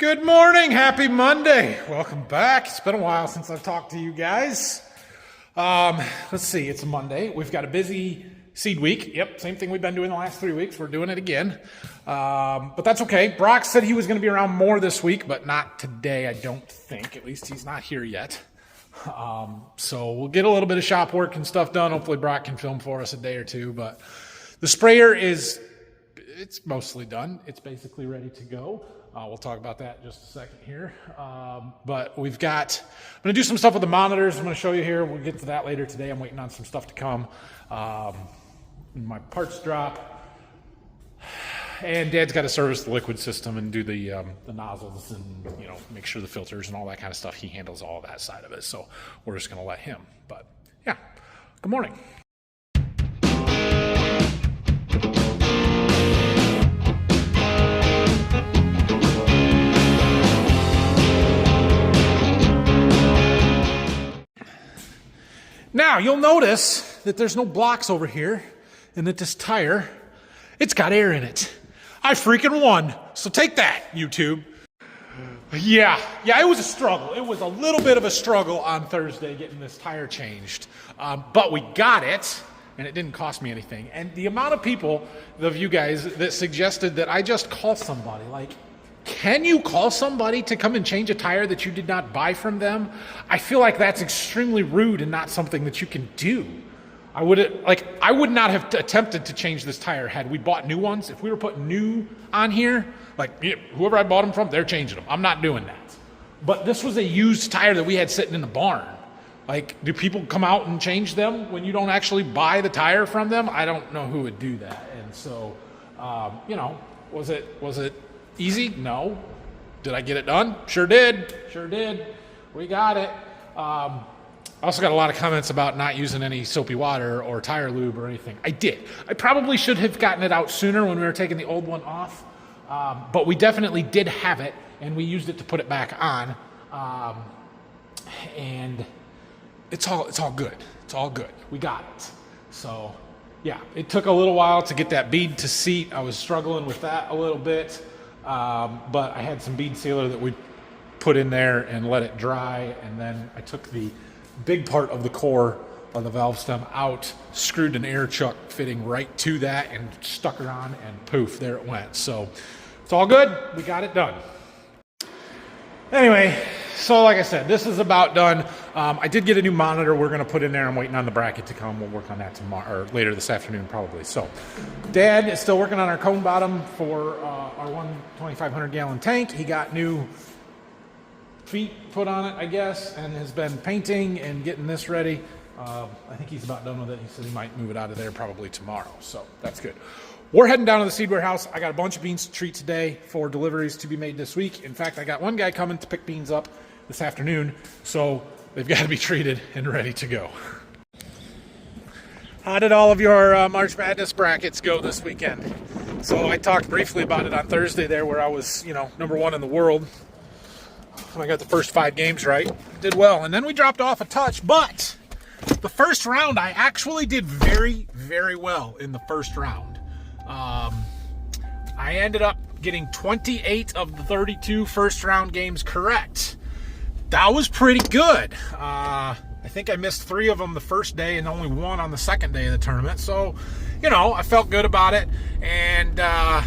Good morning. Happy Monday. Welcome back. It's been a while since I've talked to you guys. Let's see. It's a Monday. We've got a busy seed week. Yep, same thing we've been doing the last 3 weeks. We're doing it again. But that's okay. Brock said he was going to be around more this week, but not today, I don't think. At least he's not here yet. So we'll get a little bit of shop work and stuff done. Hopefully Brock can film for us a day or two. But the sprayer it's mostly done. It's basically ready to go. We'll talk about that in just a second here. But I'm going to do some stuff with the monitors. I'm going to show you here. We'll get to that later today. I'm waiting on some stuff to come. My parts drop. And Dad's got to service the liquid system and do the nozzles and, make sure the filters and all that kind of stuff. He handles all that side of it. So we're just going to let him. But yeah, good morning. Now, you'll notice that there's no blocks over here and that this tire, it's got air in it. I freaking won. So take that, YouTube. Yeah, it was a struggle. It was a little bit of a struggle on Thursday getting this tire changed. But we got it, and it didn't cost me anything. And the amount of people, of you guys, that suggested that I just call somebody, like, can you call somebody to come and change a tire that you did not buy from them? I feel like that's extremely rude and not something that you can do. I would not have attempted to change this tire had we bought new ones. If we were putting new on here, whoever I bought them from, they're changing them. I'm not doing that. But this was a used tire that we had sitting in the barn. Do people come out and change them when you don't actually buy the tire from them? I don't know who would do that. And so, was it easy? No. Did I get it done? Sure did. We got it. I also got a lot of comments about not using any soapy water or tire lube or anything. I did. I probably should have gotten it out sooner when we were taking the old one off. But we definitely did have it, and we used it to put it back on. And it's all good. It's all good. We got it. So, yeah, it took a little while to get that bead to seat. I was struggling with that a little bit. But I had some bead sealer that we put in there and let it dry, and then I took the big part of the core of the valve stem out, screwed an air chuck fitting right to that, and stuck her on, and poof, there it went. So it's all good. We got it done. Anyway, so like I said, this is about done. I did get a new monitor we're going to put in there. I'm waiting on the bracket to come. We'll work on that tomorrow, or later this afternoon probably. So Dad is still working on our cone bottom for our 2,500 gallon tank. He got new feet put on it, I guess, and has been painting and getting this ready. I think he's about done with it. He said he might move it out of there probably tomorrow. So that's good. We're heading down to the seed warehouse. I got a bunch of beans to treat today for deliveries to be made this week. In fact, I got one guy coming to pick beans up this afternoon, so they've got to be treated and ready to go. How did all of your March Madness brackets go this weekend? So I talked briefly about it on Thursday there, where I was, number one in the world. I got the first 5 games right. Did well. And then we dropped off a touch, but the first round, I actually did very, very well in the first round. I ended up getting 28 of the 32 first round games correct. That was pretty good. I think I missed 3 of them the first day and only 1 on the second day of the tournament. So, I felt good about it. And I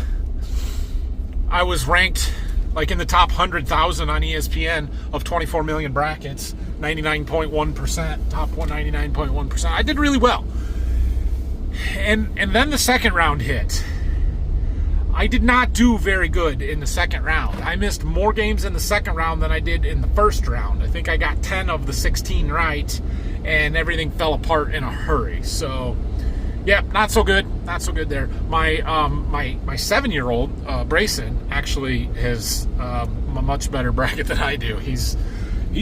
was ranked in the top 100,000 on ESPN of 24 million brackets, 99.1%, top 199.1%. I did really well. And then the second round hit. I did not do very good in the second round. I missed more games in the second round than I did in the first round. I think I got 10 of the 16 right, and everything fell apart in a hurry. So, yeah, not so good. Not so good there. My 7-year-old, Brayson, actually has a much better bracket than I do. He's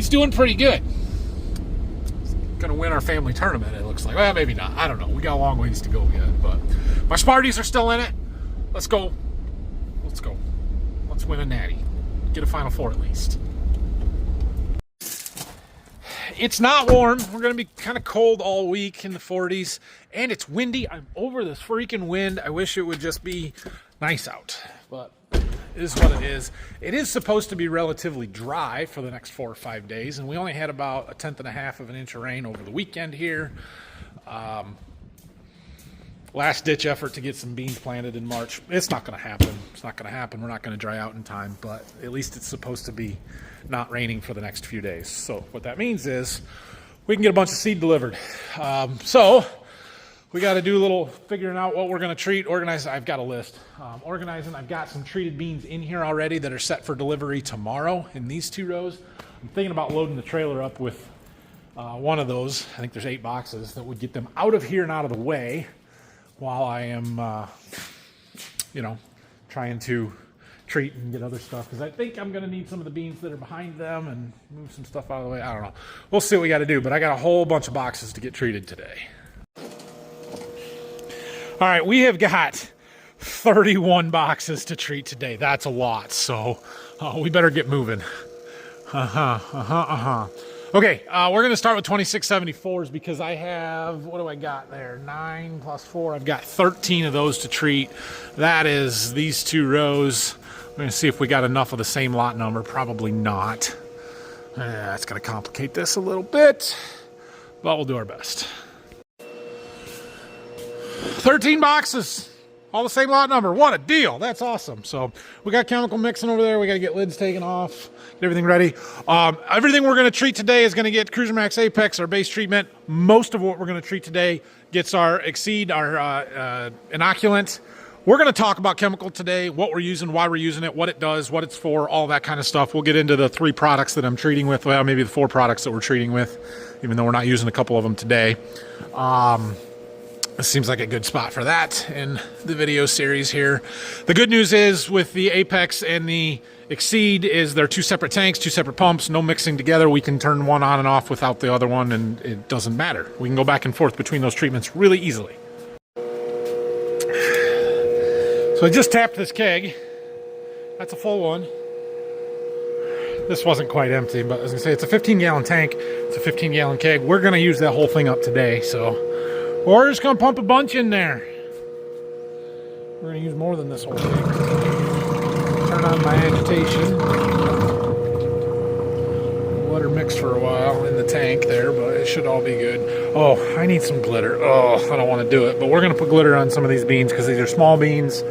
doing pretty good. He's going to win our family tournament, it looks like. Well, maybe not. I don't know. We got a long ways to go yet. But my Smarties are still in it. Let's go. Let's win a natty. Get a Final Four at least. It's not warm. We're going to be kind of cold all week in the 40s. And it's windy. I'm over this freaking wind. I wish it would just be nice out. But is what it is. It is supposed to be relatively dry for the next 4 or 5 days, and we only had about 1/10 of an inch of rain over the weekend here. Last ditch effort to get some beans planted in March. It's not going to happen. It's not going to happen. We're not going to dry out in time, but at least it's supposed to be not raining for the next few days. So what that means is we can get a bunch of seed delivered. So we got to do a little figuring out what we're going to treat, organize. I've got a list. Organizing, I've got some treated beans in here already that are set for delivery tomorrow in these 2 rows. I'm thinking about loading the trailer up with one of those. I think there's 8 boxes that would get them out of here and out of the way while I am, trying to treat and get other stuff. Because I think I'm going to need some of the beans that are behind them and move some stuff out of the way. I don't know. We'll see what we got to do. But I got a whole bunch of boxes to get treated today. All right, we have got 31 boxes to treat today. That's a lot, so we better get moving. Okay, we're going to start with 2674s because I have, what do I got there? 9 plus 4. I've got 13 of those to treat. That is these 2 rows. We're going to see if we got enough of the same lot number. Probably not. That's going to complicate this a little bit, but we'll do our best. 13 boxes, all the same lot number. What a deal. That's awesome. So we got chemical mixing over there. We got to get lids taken off, get everything ready. Everything we're going to treat today is going to get Cruiser Max Apex, our base treatment. Most of what we're going to treat today gets our Exceed, our inoculant. We're going to talk about chemical today, what we're using, why we're using it, what it does, what it's for, all that kind of stuff. We'll get into the 3 products that I'm treating with. Well, maybe the 4 products that we're treating with, even though we're not using a couple of them today. This seems like a good spot for that in the video series here. The good news is with the Apex and the Exceed is they're 2 separate tanks, 2 separate pumps, no mixing together. We can turn one on and off without the other one, and it doesn't matter. We can go back and forth between those treatments really easily. So I just tapped this keg. That's a full one. This wasn't quite empty, but I was going to say it's a 15-gallon tank. It's a 15-gallon keg. We're going to use that whole thing up today, so we're just going to pump a bunch in there. We're going to use more than this whole thing. Turn on my agitation. Let her mix for a while in the tank there, but it should all be good. Oh, I need some glitter. Oh, I don't want to do it, but we're going to put glitter on some of these beans because these are small beans,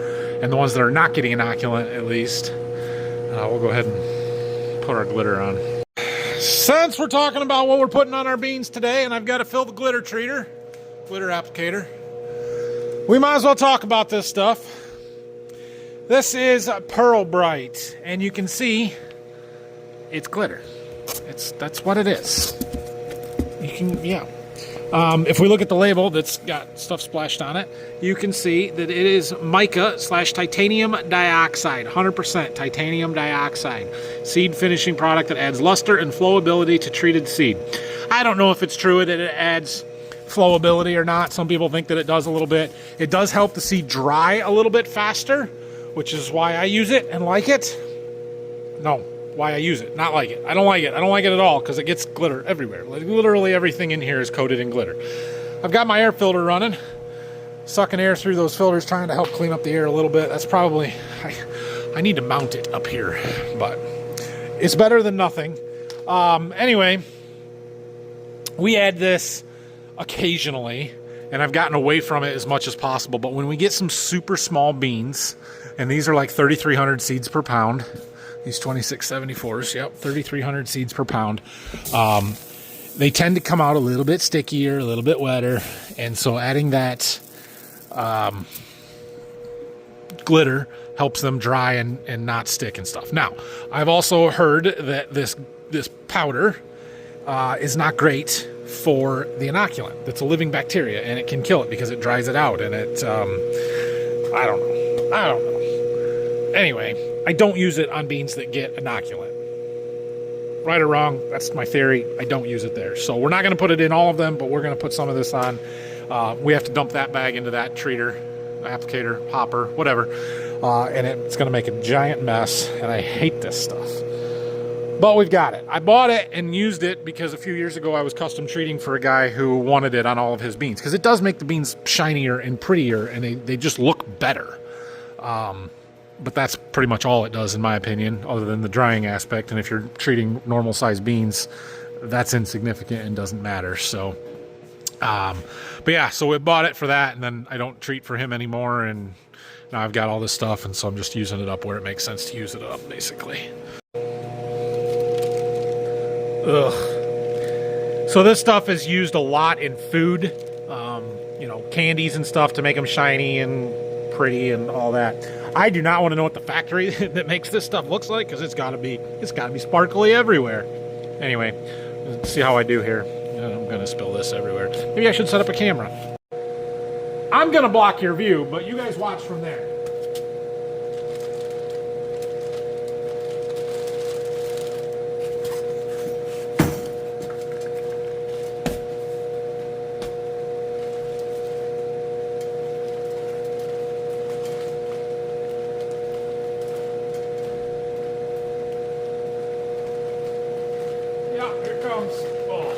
and the ones that are not getting inoculant, at least, we'll go ahead and put our glitter on. Since we're talking about what we're putting on our beans today, and I've got to fill the glitter treater, glitter applicator, we might as well talk about this stuff. This is Pearl Bright, and you can see it's glitter. That's what it is. You can, yeah. If we look at the label that's got stuff splashed on it, you can see that it is mica / titanium dioxide, 100% titanium dioxide, seed finishing product that adds luster and flowability to treated seed. I don't know if it's true that it adds flowability or not. Some people think that it does a little bit. It does help the seed dry a little bit faster, which is why I use it and like it. No, why I use it, not like it. I don't like it. I don't like it at all because it gets glitter everywhere. Like, literally everything in here is coated in glitter. I've got my air filter running, sucking air through those filters, trying to help clean up the air a little bit. That's probably, I need to mount it up here, but it's better than nothing. Anyway, we add this occasionally, and I've gotten away from it as much as possible, but when we get some super small beans, and these are like 3,300 seeds per pound, these 2674s, yep, 3,300 seeds per pound, they tend to come out a little bit stickier, a little bit wetter, and so adding that glitter helps them dry and not stick and stuff. Now, I've also heard that this powder is not great for the inoculant. That's a living bacteria, and it can kill it because it dries it out, and it, I don't know. Anyway, I don't use it on beans that get inoculant. Right or wrong, that's my theory. I don't use it there. So we're not going to put it in all of them, but we're going to put some of this on. We have to dump that bag into that treater, applicator, hopper, whatever, and it's going to make a giant mess, and I hate this stuff. But we've got it. I bought it and used it because a few years ago I was custom treating for a guy who wanted it on all of his beans, because it does make the beans shinier and prettier, and they just look better. but that's pretty much all it does in my opinion, other than the drying aspect. And if you're treating normal sized beans, that's insignificant and doesn't matter. So but yeah, so we bought it for that, and then I don't treat for him anymore, and now I've got all this stuff, and so I'm just using it up where it makes sense to use it up, basically. Ugh. So this stuff is used a lot in food, you know, candies and stuff to make them shiny and pretty and all that. I do not want to know what the factory that makes this stuff looks like, because it's got to be sparkly everywhere. Anyway, let's see how I do here. I'm gonna spill this everywhere. Maybe I should set up a camera. I'm gonna block your view, but you guys watch from there. Yeah, here comes. Oh.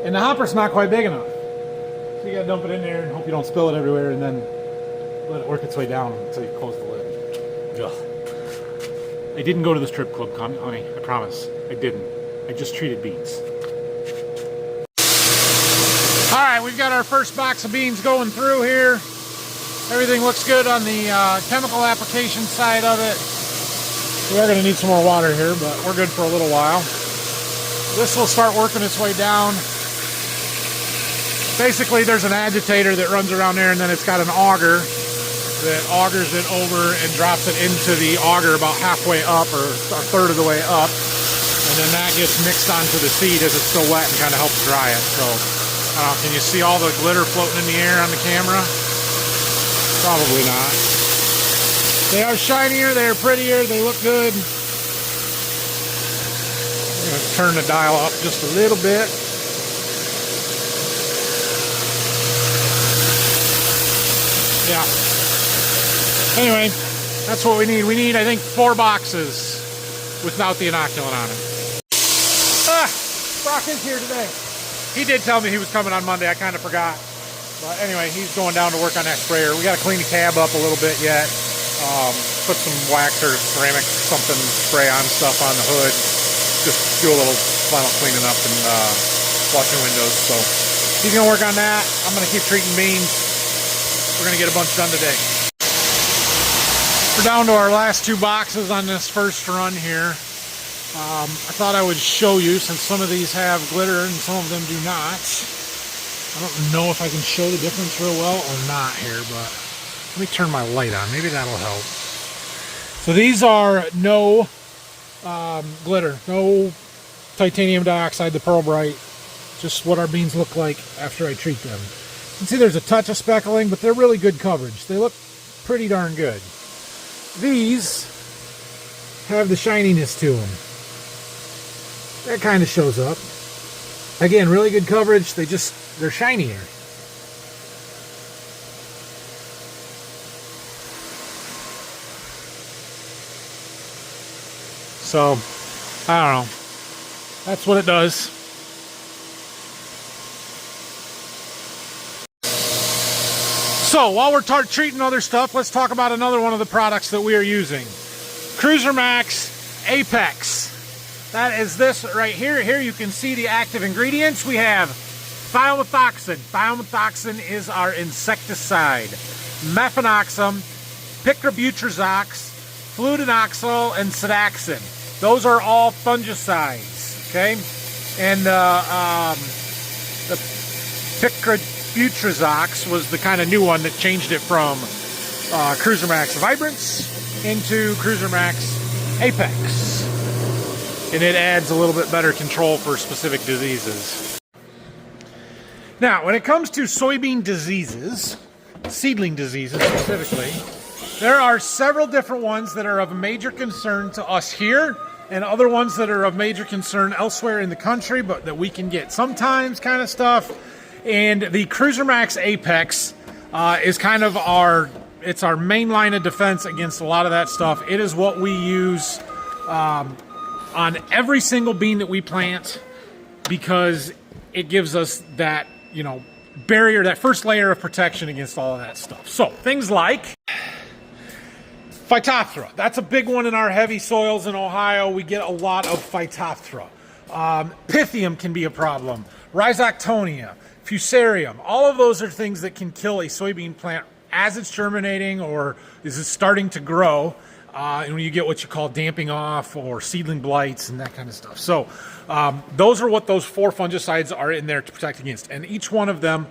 And the hopper's not quite big enough. So you gotta dump it in there and hope you don't spill it everywhere, and then let it work its way down until you close the lid. Ugh. I didn't go to the strip club, honey. I promise. I didn't. I just treated beans. Alright, we've got our first box of beans going through here. Everything looks good on the chemical application side of it. We are going to need some more water here, but we're good for a little while. This will start working its way down. Basically, there's an agitator that runs around there, and then it's got an auger that augers it over and drops it into the auger about halfway up, or a third of the way up. And then that gets mixed onto the seed as it's still wet and kind of helps dry it. So, can you see all the glitter floating in the air on the camera? Probably not. They are shinier, they are prettier, they look good. I'm going to turn the dial up just a little bit. Yeah. Anyway, that's what we need. We need, I think, 4 boxes without the inoculant on it. Brock is here today. He did tell me he was coming on Monday. I kind of forgot. But anyway, he's going down to work on that sprayer. We got to clean the cab up a little bit yet. Put some wax or ceramic something, spray on stuff on the hood. Just do a little final cleaning up and washing windows. So he's going to work on that. I'm going to keep treating beans. We're going to get a bunch done today. We're down to our last 2 boxes on this first run here. I thought I would show you, since some of these have glitter and some of them do not. I don't know if I can show the difference real well or not here, but let me turn my light on. Maybe that'll help. So these are no glitter, no titanium dioxide, the Pearl Bright, just what our beans look like after I treat them. You can see there's a touch of speckling, but they're really good coverage. They look pretty darn good. These have the shininess to them. That kind of shows up. Again, really good coverage. They're shinier. So, I don't know. That's what it does. So, while we're treating other stuff, let's talk about another one of the products that we are using. Cruiser Max Apex. That is this right here. Here you can see the active ingredients. We have thiomethoxin. Thiomethoxin is our insecticide. Mefenoxam, picrobutyrazox, fludinoxyl, and sedaxin. Those are all fungicides, okay? And the Picributrazox was the kind of new one that changed it from Cruiser Max Vibrance into Cruiser Max Apex. And it adds a little bit better control for specific diseases. Now, when it comes to soybean diseases, seedling diseases specifically, there are several different ones that are of major concern to us here, and other ones that are of major concern elsewhere in the country, but that we can get sometimes kind of stuff. And the Cruiser Max Apex is kind of it's our main line of defense against a lot of that stuff. It is what we use on every single bean that we plant, because it gives us that, you know, barrier, that first layer of protection against all of that stuff. So things like Phytophthora. That's a big one in our heavy soils in Ohio. We get a lot of Phytophthora. Pythium can be a problem. Rhizoctonia, Fusarium. All of those are things that can kill a soybean plant as it's germinating or as it's starting to grow. And when you get what you call damping off or seedling blights and that kind of stuff. So those are what those 4 fungicides are in there to protect against. And each one of them,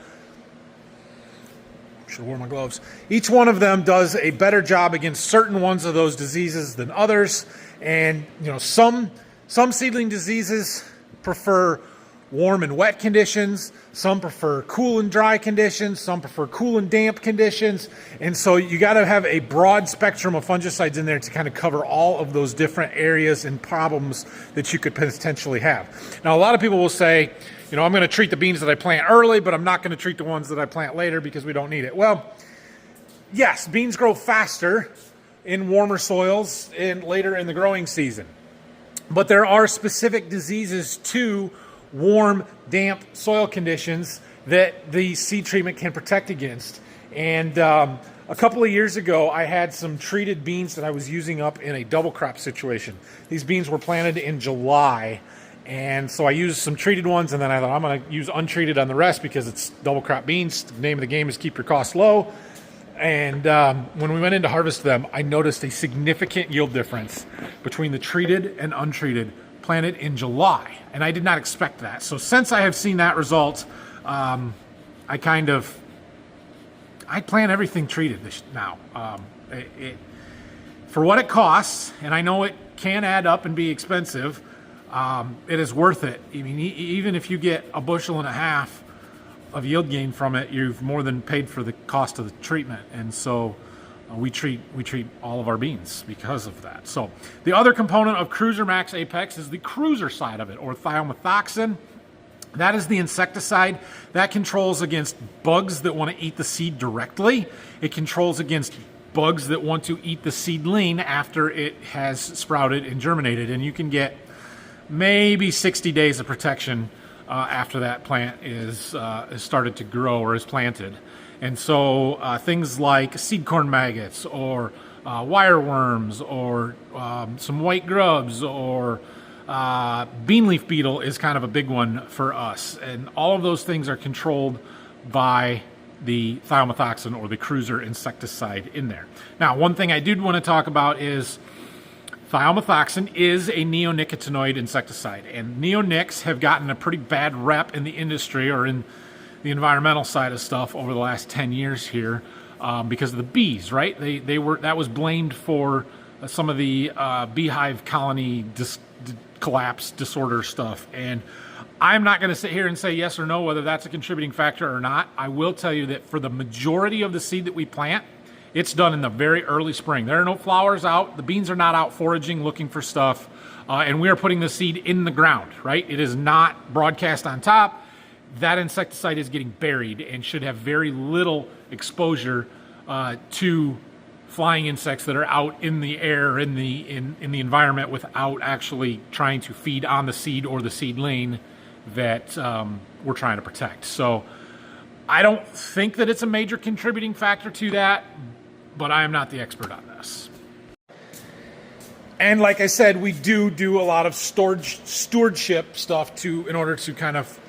should have worn my gloves. Each one of them does a better job against certain ones of those diseases than others. And you know, some seedling diseases prefer warm and wet conditions. Some prefer cool and dry conditions. Some prefer cool and damp conditions. And so you got to have a broad spectrum of fungicides in there to kind of cover all of those different areas and problems that you could potentially have. Now, a lot of people will say, you know, I'm going to treat the beans that I plant early, but I'm not going to treat the ones that I plant later because we don't need it. Well, yes, beans grow faster in warmer soils and later in the growing season. But there are specific diseases to warm, damp soil conditions that the seed treatment can protect against. And a couple of years ago, I had some treated beans that I was using up in a double crop situation. These beans were planted in July. And so I used some treated ones, and then I thought I'm going to use untreated on the rest because it's double crop beans. The name of the game is keep your costs low. And when we went in to harvest them, I noticed a significant yield difference between the treated and untreated planted in July. And I did not expect that. So since I have seen that result, I plant everything treated now. For what it costs, and I know it can add up and be expensive, it is worth it. I mean, even if you get 1.5 bushels of yield gain from it, you've more than paid for the cost of the treatment. And so we treat all of our beans because of that. So the other component of Cruiser Max Apex is the cruiser side of it, or thiamethoxam. That is the insecticide that controls against bugs that want to eat the seed directly. It controls against bugs that want to eat the seedling after it has sprouted and germinated. And you can get maybe 60 days of protection after that plant is started to grow or is planted. And so things like seed corn maggots or wireworms or some white grubs or bean leaf beetle is kind of a big one for us. And all of those things are controlled by the thiamethoxam or the cruiser insecticide in there. Now, one thing I did want to talk about is thiamethoxam is a neonicotinoid insecticide, and neonics have gotten a pretty bad rep in the industry or in the environmental side of stuff over the last 10 years here because of the bees, right? That was blamed for some of the beehive colony collapse disorder stuff. And I'm not going to sit here and say yes or no whether that's a contributing factor or not. I will tell you that for the majority of the seed that we plant, it's done in the very early spring. There are no flowers out. The beans are not out foraging looking for stuff. And we are putting the seed in the ground, right? It is not broadcast on top. That insecticide is getting buried and should have very little exposure to flying insects that are out in the air, in the environment, without actually trying to feed on the seed or the seedling that we're trying to protect. So I don't think that it's a major contributing factor to that, but I am not the expert on this. And like I said, we do a lot of stewardship stuff in order to kind of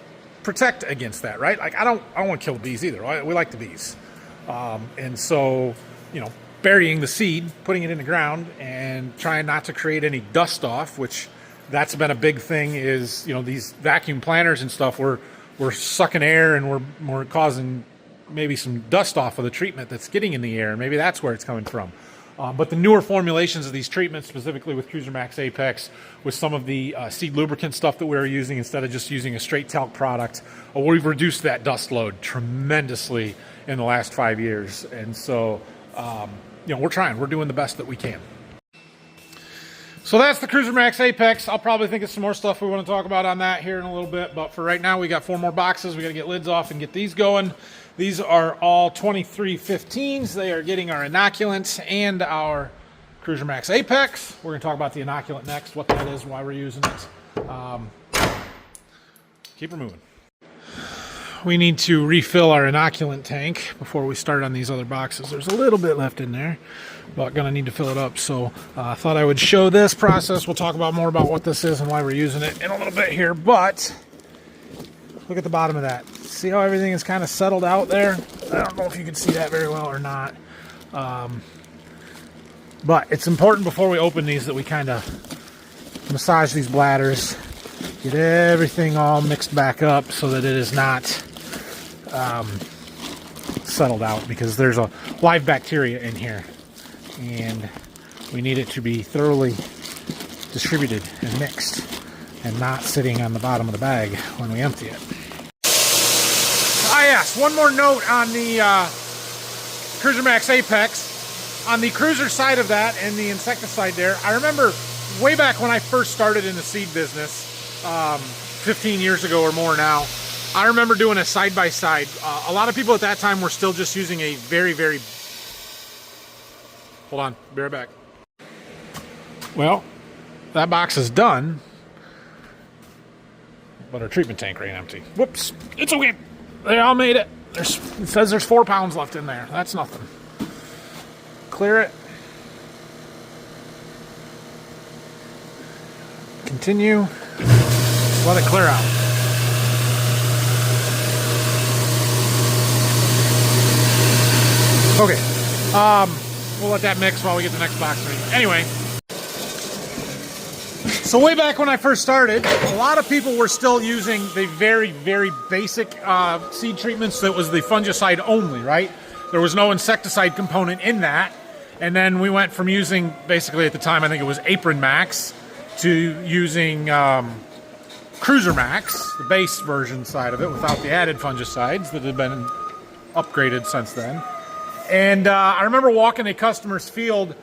protect against that, right? Like I don't want to kill the bees either. We like the bees. And so, you know, burying the seed, putting it in the ground, and trying not to create any dust off, which that's been a big thing is, you know, these vacuum planters and stuff, we're we're sucking air and we're causing maybe some dust off of the treatment that's getting in the air, and maybe that's where it's coming from. But the newer formulations of these treatments, specifically with Cruiser Max Apex, with some of the seed lubricant stuff that we were using instead of just using a straight talc product, we've reduced that dust load tremendously in the last 5 years. And so, we're doing the best that we can. So that's the Cruiser Max Apex. I'll probably think of some more stuff we want to talk about on that here in a little bit. But for right now, we got 4 more boxes. We got to get lids off and get these going. These are all 2315s. They are getting our inoculant and our Cruiser Max Apex. We're going to talk about the inoculant next, what that is, why we're using it. Keep her moving. We need to refill our inoculant tank before we start on these other boxes. There's a little bit left in there, but gonna need to fill it up. So I thought I would show this process. We'll talk about more about what this is and why we're using it in a little bit here, but look at the bottom of that. See how everything is kind of settled out there? I don't know if you can see that very well or not. But it's important before we open these that we kind of massage these bladders, get everything all mixed back up so that it is not settled out, because there's a live bacteria in here and we need it to be thoroughly distributed and mixed and not sitting on the bottom of the bag when we empty it. Yes, one more note on the Cruiser Max Apex. On the Cruiser side of that and the insecticide there, I remember way back when I first started in the seed business, 15 years ago or more now, I remember doing a side-by-side. A lot of people at that time were still just using a very, very... Hold on, be right back. Well, that box is done, but our treatment tank ran empty. Whoops, it's okay. They all made it. It says there's 4 pounds left in there. That's nothing. Clear it. Continue. Let it clear out. Okay. We'll let that mix while we get the next box ready. Anyway. So way back when I first started, a lot of people were still using the very, very basic seed treatments that was the fungicide only, right? There was no insecticide component in that. And then we went from using, basically at the time, I think it was Apron Max, to using Cruiser Max, the base version side of it, without the added fungicides that had been upgraded since then. And I remember walking a customer's field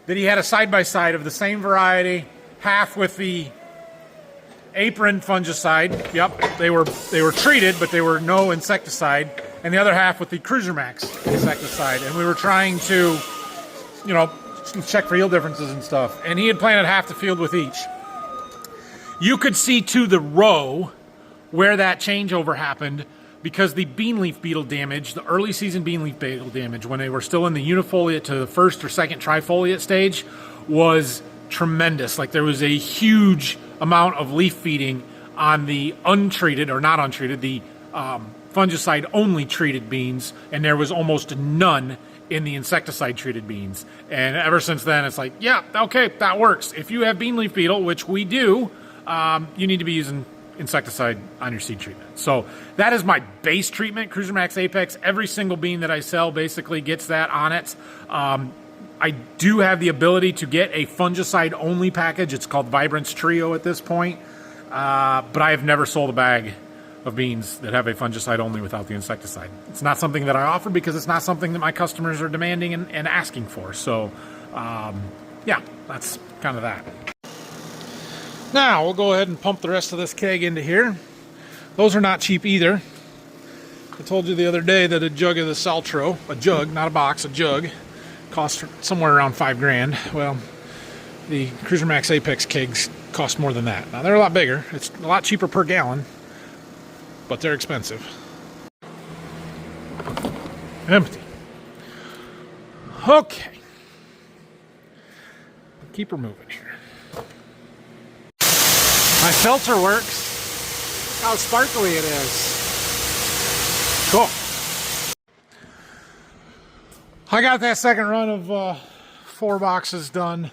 that he had a side-by-side of the same variety, half with the Apron fungicide. Yep, they were treated, but they were no insecticide, and the other half with the Cruiser Max insecticide. And we were trying to, check for yield differences and stuff. And he had planted half the field with each. You could see to the row where that changeover happened, because the bean leaf beetle damage, the early season bean leaf beetle damage, when they were still in the unifoliate to the first or second trifoliate stage, was tremendous. Like, there was a huge amount of leaf feeding on the untreated, or not untreated, the fungicide only treated beans, and there was almost none in the insecticide treated beans. And ever since then, it's like, yeah, okay, that works. If you have bean leaf beetle, which we do, you need to be using insecticide on your seed treatment. So that is my base treatment, Cruiser Max Apex. Every single bean that I sell basically gets that on it. I do have the ability to get a fungicide only package. It's called Vibrance Trio at this point, but I have never sold a bag of beans that have a fungicide only without the insecticide. It's not something that I offer because it's not something that my customers are demanding and asking for. So yeah, that's kind of that. Now we'll go ahead and pump the rest of this keg into here. Those are not cheap either. I told you the other day that a jug of the Saltro, a jug, not a box, a jug, cost somewhere around $5,000. Well, the Cruiser Max Apex kegs cost more than that. Now they're a lot bigger. It's a lot cheaper per gallon, but they're expensive. Empty. Okay. Keep her moving here. My filter works. Look how sparkly it is. Cool. I got that second run of 4 boxes done.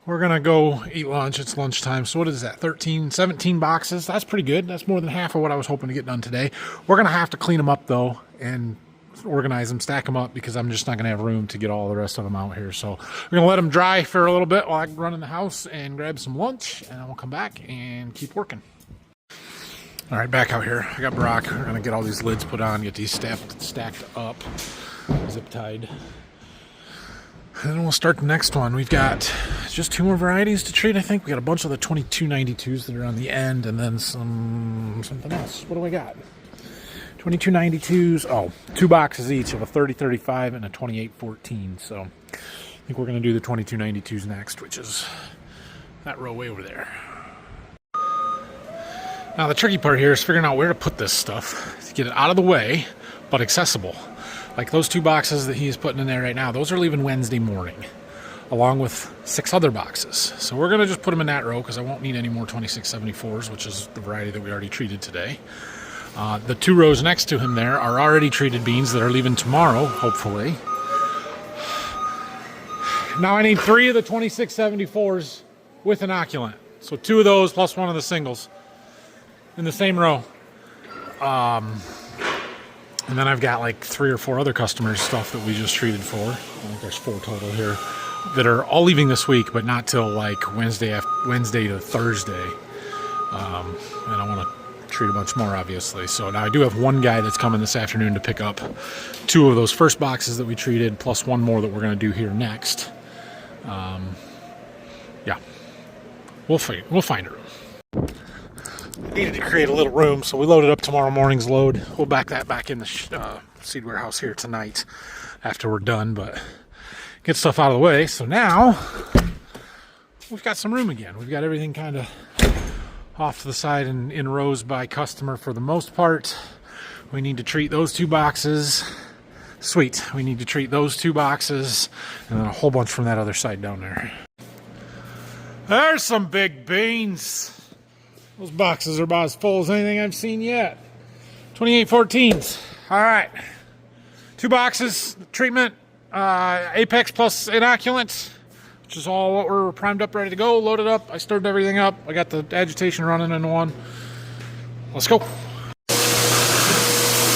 We're going to go eat lunch. It's lunchtime. So what is that? 13, 17 boxes. That's pretty good. That's more than half of what I was hoping to get done today. We're going to have to clean them up, though, and organize them, stack them up, because I'm just not going to have room to get all the rest of them out here. So we're going to let them dry for a little bit while I run in the house and grab some lunch, and then we'll come back and keep working. All right, back out here. I got Brock. We're going to get all these lids put on, get these stacked up, zip tied. And then we'll start the next one. We've got just 2 more varieties to treat, I think. We got a bunch of the 2292s that are on the end, and then something else. What do I got? 2292s. Oh, 2 boxes each of a 3035 and a 2814. So I think we're going to do the 2292s next, which is that row way over there. Now the tricky part here is figuring out where to put this stuff to get it out of the way, but accessible. Like those 2 boxes that he's putting in there right now, those are leaving Wednesday morning, along with 6 other boxes. So we're going to just put them in that row because I won't need any more 2674s, which is the variety that we already treated today. The 2 rows next to him there are already treated beans that are leaving tomorrow, hopefully. Now I need 3 of the 2674s with inoculant. So 2 of those plus 1 of the singles in the same row. And then I've got like 3 or 4 other customers' stuff that we just treated for. I think there's 4 total here that are all leaving this week, but not till like Wednesday to Thursday. And I want to treat a bunch more, obviously. So now I do have 1 guy that's coming this afternoon to pick up 2 of those first boxes that we treated, plus 1 more that we're going to do here next. Yeah, we'll find a room. Needed to create a little room, so we loaded up tomorrow morning's load. We'll back that back in the seed warehouse here tonight after we're done, but get stuff out of the way. So now we've got some room again. We've got everything kind of off to the side and in rows by customer for the most part. We need to treat those 2 boxes. Sweet. We need to treat those 2 boxes and then a whole bunch from that other side down there. There's some big beans. Those boxes are about as full as anything I've seen yet. 2814s. All right. 2 boxes, treatment, Apex plus inoculant, which is all what we're primed up, ready to go, loaded up. I stirred everything up. I got the agitation running in 1. Let's go.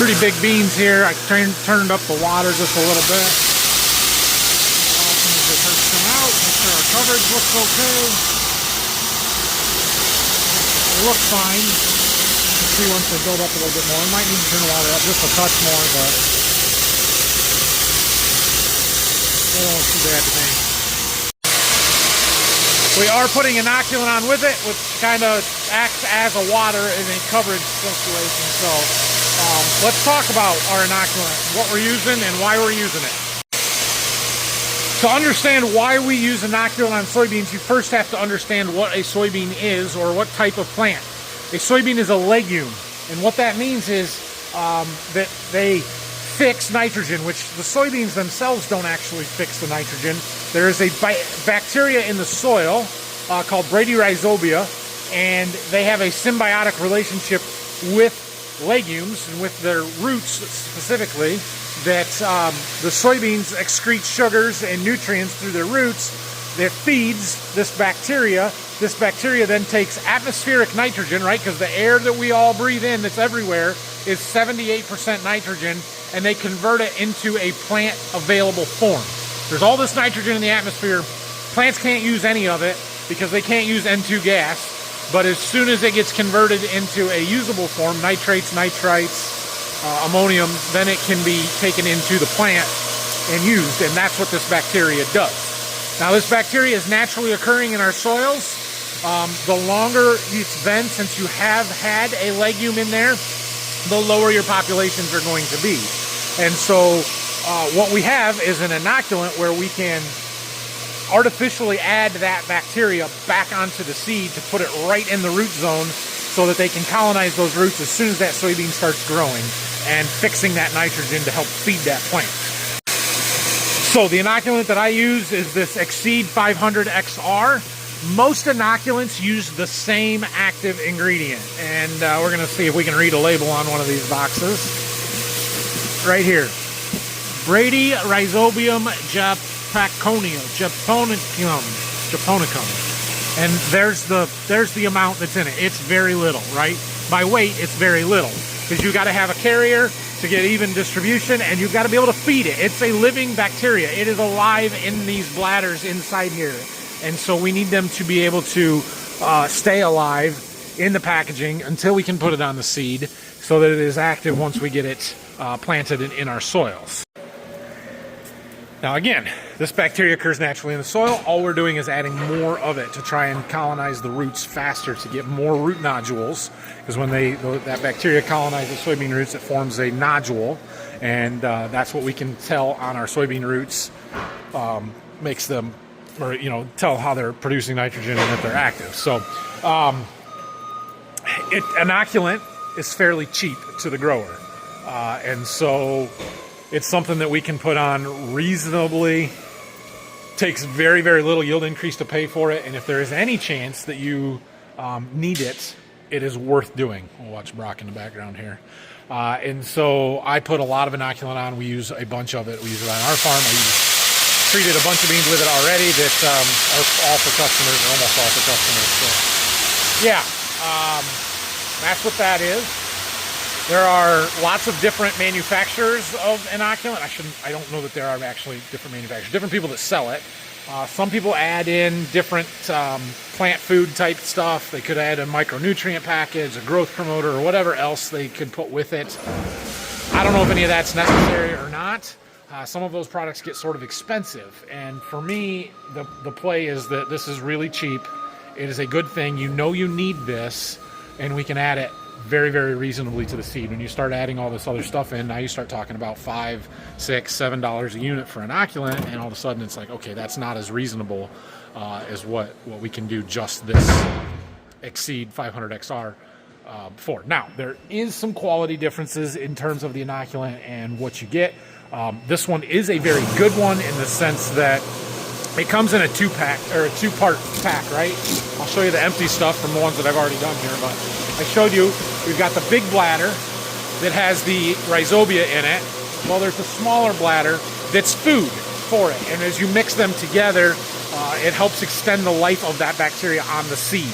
Pretty big beans here. I turned up the water just a little bit. As soon as the first come out, make sure our coverage looks okay. It looks fine. Let's see once they build up a little bit more. We might need to turn the water up just a touch more, but it won't look too bad to me. We are putting inoculant on with it, which kind of acts as a water in a coverage situation. So let's talk about our inoculant, what we're using and why we're using it. To understand why we use inoculant on soybeans, you first have to understand what a soybean is or what type of plant. A soybean is a legume, and what that means is that they fix nitrogen, which the soybeans themselves don't actually fix the nitrogen. There is a bacteria in the soil called Bradyrhizobia, and they have a symbiotic relationship with legumes and with their roots specifically, that the soybeans excrete sugars and nutrients through their roots that feeds this bacteria. This bacteria then takes atmospheric nitrogen, right? Because the air that we all breathe in that's everywhere is 78% nitrogen, and they convert it into a plant available form. There's all this nitrogen in the atmosphere. Plants can't use any of it because they can't use N2 gas, but as soon as it gets converted into a usable form, nitrates, nitrites, ammonium, then it can be taken into the plant and used, and that's what this bacteria does. Now, this bacteria is naturally occurring in our soils. The longer it's been since you have had a legume in there, the lower your populations are going to be. And so what we have is an inoculant where we can artificially add that bacteria back onto the seed to put it right in the root zone so that they can colonize those roots as soon as that soybean starts growing and fixing that nitrogen to help feed that plant. So the inoculant that I use is this Exceed 500 XR. Most inoculants use the same active ingredient, and we're going to see if we can read a label on one of these boxes. Right here. Bradyrhizobium japonicum. japonicum. And there's the amount that's in it. It's very little, right? By weight, it's very little. Because you got to have a carrier to get even distribution, and you've got to be able to feed it. It's a living bacteria. It is alive in these bladders inside here. And so we need them to be able to stay alive in the packaging until we can put it on the seed so that it is active once we get it planted in our soils. Now again, this bacteria occurs naturally in the soil. All we're doing is adding more of it to try and colonize the roots faster to get more root nodules. Because when that bacteria colonizes soybean roots, it forms a nodule. And that's what we can tell on our soybean roots. Makes them, or tell how they're producing nitrogen and that they're active. So inoculant is fairly cheap to the grower. And so it's something that we can put on reasonably. Takes very, very little yield increase to pay for it. And if there is any chance that you need it, it is worth doing. We'll watch Brock in the background here. And so I put a lot of inoculant on. We use a bunch of it. We use it on our farm. I treated a bunch of beans with it already that are all for customers, or almost all for customers. So yeah, that's what that is. There are lots of different manufacturers of inoculant. I don't know that there are actually different manufacturers, different people that sell it. Some people add in different plant food type stuff. They could add a micronutrient package, a growth promoter, or whatever else they could put with it. I don't know if any of that's necessary or not. Some of those products get sort of expensive. And for me, the play is that this is really cheap. It is a good thing. You need this, and we can add it very, very reasonably to the seed. When you start adding all this other stuff in, now you start talking about $5, $6, $7 a unit for inoculant, and all of a sudden it's like, okay, that's not as reasonable as what we can do just this Exceed 500 XR for. Now, there is some quality differences in terms of the inoculant and what you get. This one is a very good one in the sense that it comes in a two-pack, or a two-part pack, right? I'll show you the empty stuff from the ones that I've already done here, but I showed you, we've got the big bladder that has the rhizobia in it. Well, there's a smaller bladder that's food for it. And as you mix them together, it helps extend the life of that bacteria on the seed.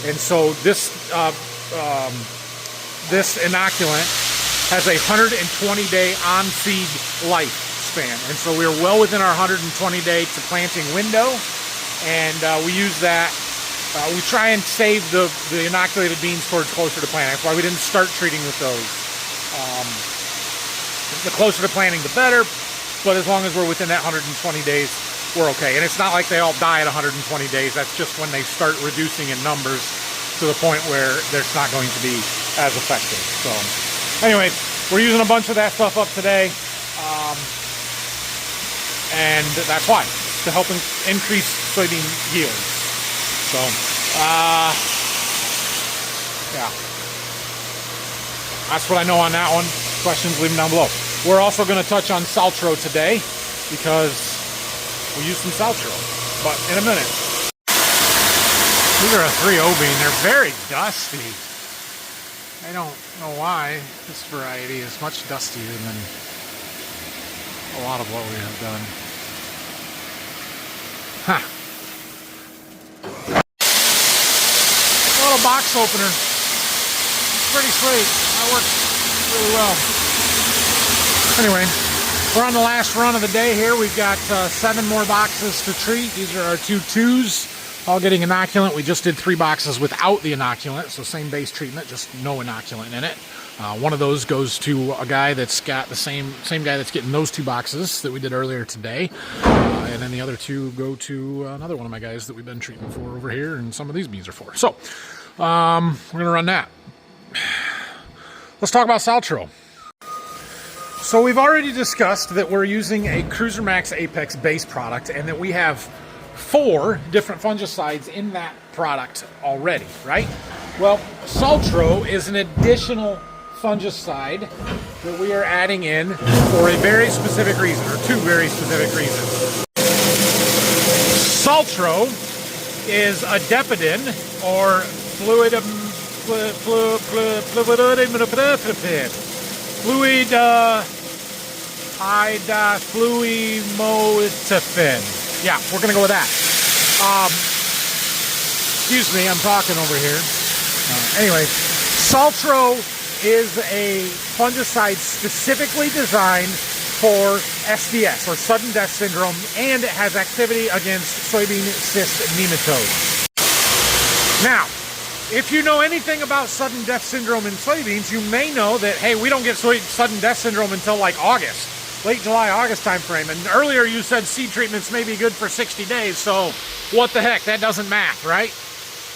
And so this inoculant has a 120-day on-seed lifespan. And so we're well within our 120-day to planting window. And we use that. We try and save the inoculated beans towards closer to planting. That's why we didn't start treating with those. The closer to planting, the better. But as long as we're within that 120 days, we're okay. And it's not like they all die at 120 days. That's just when they start reducing in numbers to the point where it's not going to be as effective. So anyway, we're using a bunch of that stuff up today. And that's why, to help increase soybean yield. So, yeah. That's what I know on that one. Questions, leave them down below. We're also going to touch on Saltro today because we use some Saltro, but in a minute. These are a 3-0 bean. They're very dusty. I don't know why this variety is much dustier than a lot of what we have done. Huh. A little box opener. It's pretty sweet. That works really well. Anyway, we're on the last run of the day here. We've got 7 more boxes to treat. These are our 2 twos, all getting inoculant. We just did 3 boxes without the inoculant, so same base treatment, just no inoculant in it. One of those goes to a guy that's got the same guy that's getting those 2 boxes that we did earlier today. And then the other 2 go to another one of my guys that we've been treating for over here, and some of these beans are for. So, we're going to run that. Let's talk about Saltro. So we've already discussed that we're using a Cruiser Max Apex base product and that we have 4 different fungicides in that product already, right? Well, Saltro is an additional fungicide that we are adding in for a very specific reason, or 2 very specific reasons. Saltro is adepidin, or fluimotafin. Yeah, we're going to go with that. Excuse me, I'm talking over here. Anyway, Saltro is a fungicide specifically designed for SDS, or sudden death syndrome, and it has activity against soybean cyst nematodes. Now, if you know anything about sudden death syndrome in soybeans, you may know that, hey, we don't get sudden death syndrome until like August, late July, August time frame. And earlier you said seed treatments may be good for 60 days, so what the heck, that doesn't math, right?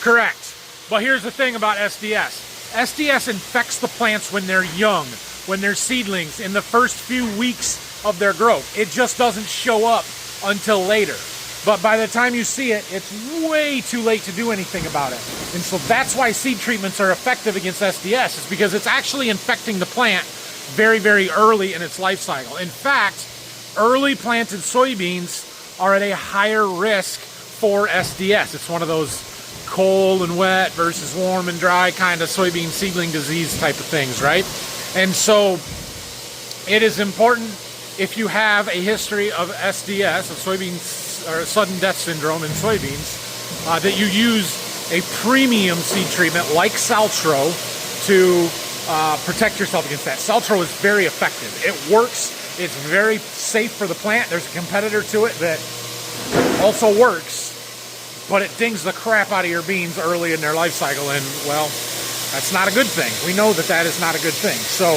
Correct. But here's the thing about SDS. SDS infects the plants when they're young, when they're seedlings, in the first few weeks of their growth. It just doesn't show up until later. But by the time you see it, it's way too late to do anything about it. And so that's why seed treatments are effective against SDS, is because it's actually infecting the plant very, very early in its life cycle. In fact, early planted soybeans are at a higher risk for SDS. It's one of those cold and wet versus warm and dry kind of soybean seedling disease type of things, right? And so it is important, if you have a history of SDS, of soybean or sudden death syndrome in soybeans, that you use a premium seed treatment like Saltro to protect yourself against that. Saltro is very effective. It works. It's very safe for the plant. There's a competitor to it that also works, but it dings the crap out of your beans early in their life cycle, and, well, that's not a good thing. We know that that is not a good thing. So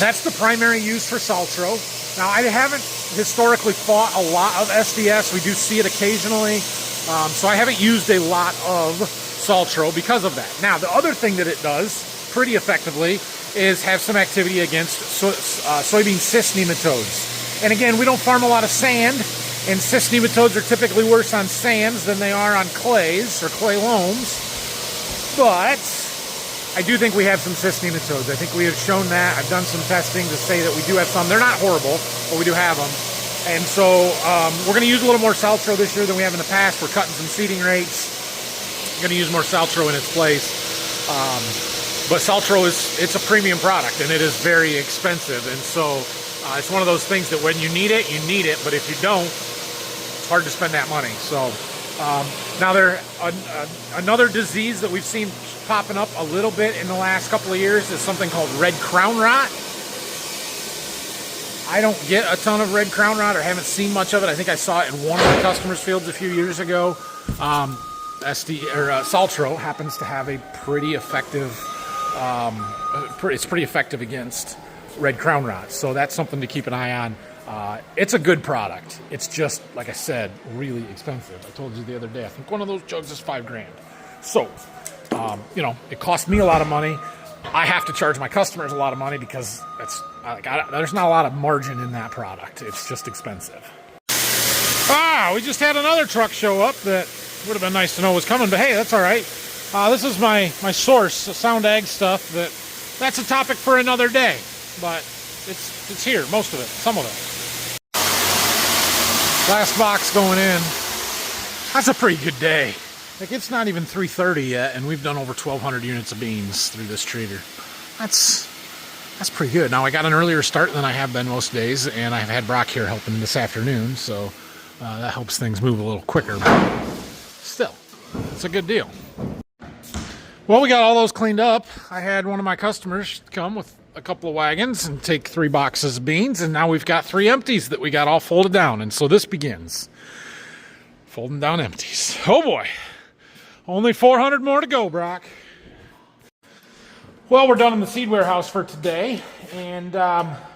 that's the primary use for Saltro. Now, I haven't historically fought a lot of SDS. We do see it occasionally. So I haven't used a lot of Saltro because of that. Now, the other thing that it does pretty effectively is have some activity against soybean cyst nematodes. And again, we don't farm a lot of sand, and cyst nematodes are typically worse on sands than they are on clays or clay loams. But I do think we have some cyst nematodes. I think we have shown that. I've done some testing to say that we do have some. They're not horrible, but we do have them. And so we're going to use a little more Saltro this year than we have in the past. We're cutting some seeding rates. We're going to use more Saltro in its place. But Saltro it's a premium product, and it is very expensive. And so it's one of those things that when you need it, you need it. But if you don't, it's hard to spend that money. So now another disease that we've seen popping up a little bit in the last couple of years is something called red crown rot. I don't get a ton of red crown rot, or haven't seen much of it. I think I saw it in one of my customers' fields a few years ago. Saltro happens to have a pretty effective, it's pretty effective against red crown rot. So that's something to keep an eye on. It's a good product. It's just, like I said, really expensive. I told you the other day, I think one of those jugs is $5,000. So, you know, it cost me a lot of money. I have to charge my customers a lot of money because there's not a lot of margin in that product. It's just expensive. We just had another truck show up that would have been nice to know was coming, but hey, that's all right. This is my source, Sound Ag stuff. That's a topic for another day, but it's here, most of it, some of it. Last box going in. That's a pretty good day. Like, it's not even 3:30 yet, and we've done over 1,200 units of beans through this treater. That's pretty good. Now, I got an earlier start than I have been most days, and I've had Brock here helping this afternoon, so that helps things move a little quicker. But still, it's a good deal. Well, we got all those cleaned up. I had one of my customers come with a couple of wagons and take 3 boxes of beans, and now we've got 3 empties that we got all folded down, and so this begins. Folding down empties. Oh boy. Only 400 more to go, Brock. Well, we're done in the seed warehouse for today, and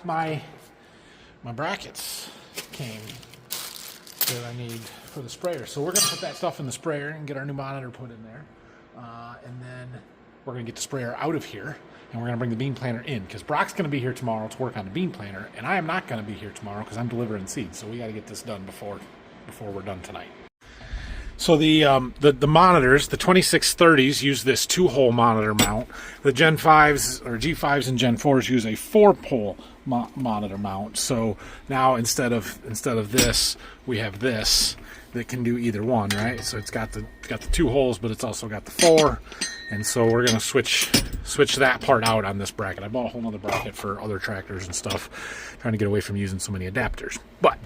my brackets came that I need for the sprayer. So we're going to put that stuff in the sprayer and get our new monitor put in there. And then we're going to get the sprayer out of here, and we're going to bring the bean planter in, because Brock's going to be here tomorrow to work on the bean planter, and I am not going to be here tomorrow because I'm delivering seeds. So we got to get this done before we're done tonight. So the monitors, the 2630s, use this 2-hole monitor mount. The Gen 5s or G5s and Gen 4s use a 4-pole monitor mount. So now instead of this, we have this that can do either one, right? So it's got the 2 holes, but it's also got the 4. And so we're going to switch that part out on this bracket. I bought a whole nother bracket for other tractors and stuff, trying to get away from using so many adapters. But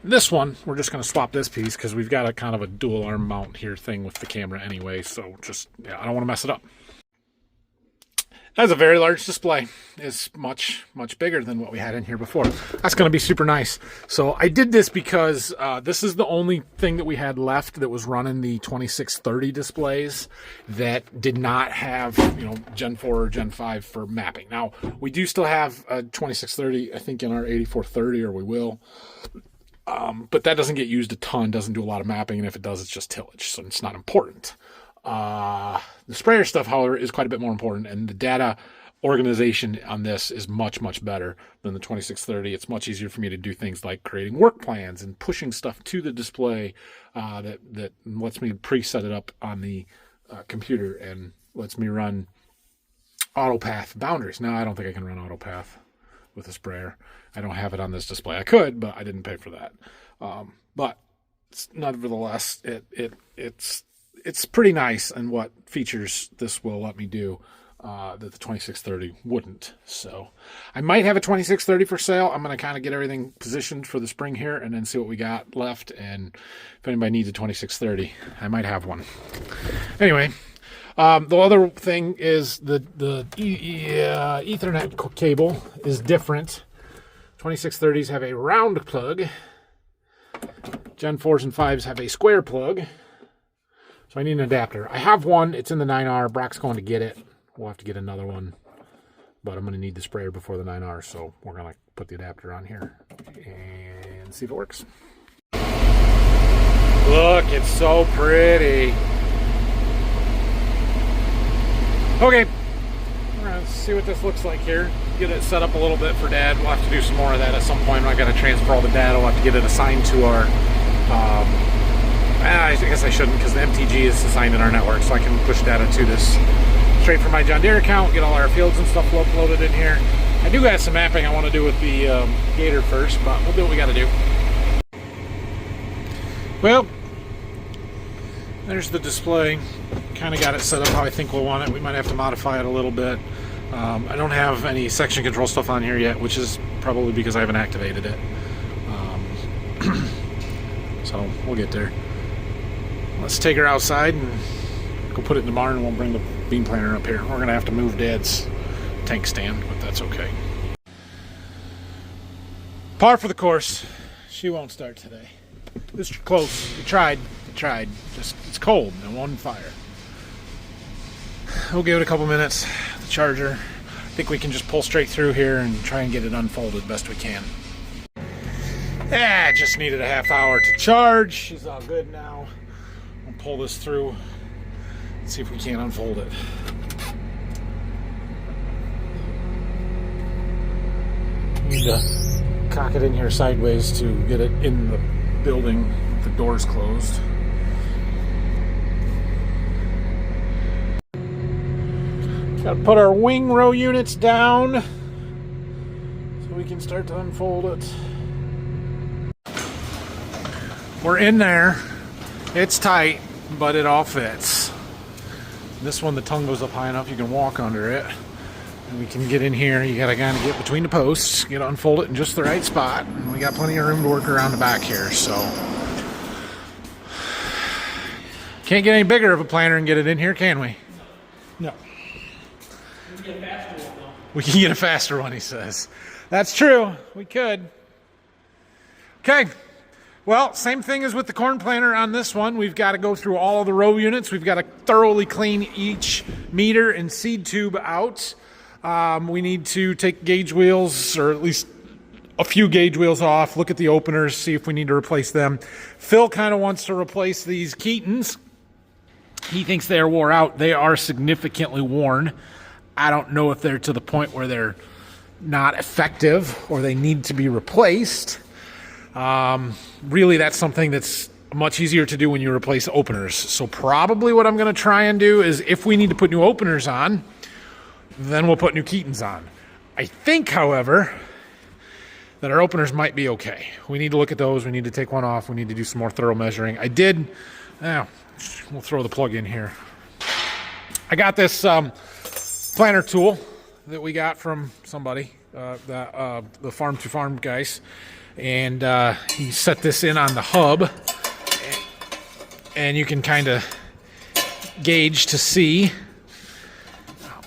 this one, we're just going to swap this piece because we've got a kind of a dual arm mount here thing with the camera anyway. So just, yeah, I don't want to mess it up. That's a very large display. It's much, much bigger than what we had in here before. That's going to be super nice. So I did this because this is the only thing that we had left that was running the 2630 displays that did not have, you know, Gen 4 or Gen 5 for mapping. Now, we do still have a 2630, I think, in our 8430, or we will. But that doesn't get used a ton, doesn't do a lot of mapping, and if it does, it's just tillage, so it's not important. The sprayer stuff, however, is quite a bit more important, and the data organization on this is much, much better than the 2630. It's much easier for me to do things like creating work plans and pushing stuff to the display that lets me preset it up on the computer and lets me run AutoPath boundaries. Now, I don't think I can run AutoPath with a sprayer. I don't have it on this display. I could, but I didn't pay for that. But nevertheless, it's pretty nice and what features this will let me do that the 2630 wouldn't. So I might have a 2630 for sale. I'm going to kind of get everything positioned for the spring here and then see what we got left. And if anybody needs a 2630, I might have one. Anyway, the other thing is the Ethernet cable is different. 2630s have a round plug. Gen 4s and 5s have a square plug. So I need an adapter. I have one. It's in the 9R. Brock's going to get it. We'll have to get another one. But I'm going to need the sprayer before the 9R, so we're going to put the adapter on here and see if it works. Look, it's so pretty. Okay, we're going to see what this looks like here. Get it set up a little bit for Dad. We'll have to do some more of that at some point. I got to transfer all the data. We'll have to get it assigned to our... I guess I shouldn't because the MTG is assigned in our network, so I can push data to this straight from my John Deere account, get all our fields and stuff uploaded in here. I do got some mapping I want to do with the Gator first, but we'll do what we got to do. Well, there's the display. Kind of got it set up how I think we'll want it. We might have to modify it a little bit. I don't have any section control stuff on here yet, which is probably because I haven't activated it. So we'll get there. Let's take her outside and go put it in the barn, and we'll bring the bean planter up here. We're going to have to move Dad's tank stand, but that's okay. Par for the course. She won't start today. This is close. We tried. Just, it's cold and on fire. We'll give it a couple minutes. The charger. I think we can just pull straight through here and try and get it unfolded best we can. Yeah, just needed a half hour to charge. She's all good now. We'll pull this through and see if we can't unfold it. Need to cock it in here sideways to get it in the building with the doors closed. Got to put our wing row units down so we can start to unfold it. We're in there. It's tight, but it all fits. This one, the tongue goes up high enough you can walk under it. And we can get in here. You gotta kind of get between the posts, get unfold it in just the right spot. And we got plenty of room to work around the back here, so. Can't get any bigger of a planter and get it in here, can we? No. We can get a faster one, though. We can get a faster one, he says. That's true. We could. Okay. Well, same thing as with the corn planter on this one. We've got to go through all of the row units. We've got to thoroughly clean each meter and seed tube out. We need to take gauge wheels, or at least a few gauge wheels off, look at the openers, see if we need to replace them. Phil kind of wants to replace these Keatons. He thinks they are wore out. They are significantly worn. I don't know if they're to the point where they're not effective or they need to be replaced. Really, that's something that's much easier to do when you replace openers. So probably what I'm going to try and do is, if we need to put new openers on, then we'll put new Keatons on. I think, however, that our openers might be okay. We need to look at those. We need to take one off. We need to do some more thorough measuring. We'll throw the plug in here. I got this planter tool that we got from somebody, the farm to farm guys, and he set this in on the hub, and you can kind of gauge to see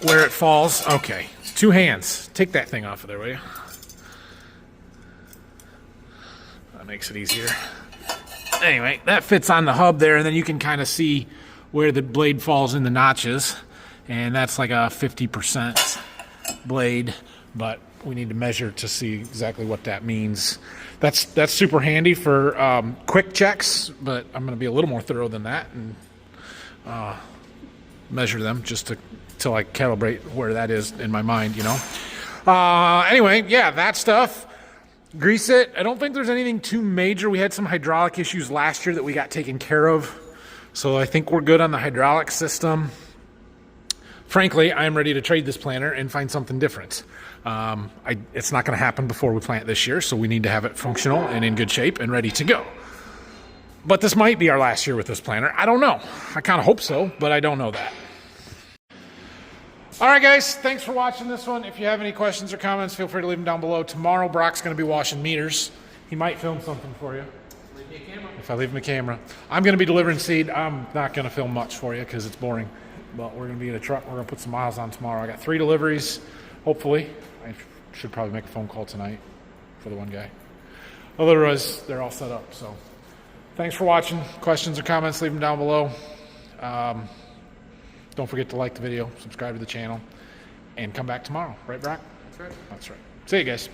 where it falls. Okay, 2 hands. Take that thing off of there, will you? That makes it easier. Anyway, that fits on the hub there, and then you can kind of see where the blade falls in the notches, and that's like a 50% blade, but we need to measure to see exactly what that means. That's super handy for quick checks, but I'm going to be a little more thorough than that and measure them just till I calibrate where that is in my mind, you know. Anyway, yeah, that stuff. Grease it. I don't think there's anything too major. We had some hydraulic issues last year that we got taken care of, so I think we're good on the hydraulic system. Frankly, I'm ready to trade this planter and find something different. It's not going to happen before we plant this year, so we need to have it functional and in good shape and ready to go. But this might be our last year with this planter. I don't know. I kind of hope so, but I don't know that. All right, guys, thanks for watching this one. If you have any questions or comments, feel free to leave them down below. Tomorrow, Brock's going to be washing meters. He might film something for you. Leave me a camera. If I leave him a camera. I'm going to be delivering seed. I'm not going to film much for you because it's boring. But we're going to be in a truck. We're going to put some miles on tomorrow. I got 3 deliveries, hopefully. I should probably make a phone call tonight for the one guy. Otherwise, they're all set up. So thanks for watching. Questions or comments, leave them down below. Don't forget to like the video, subscribe to the channel, and come back tomorrow. Right, Brock? That's right. That's right. See you guys.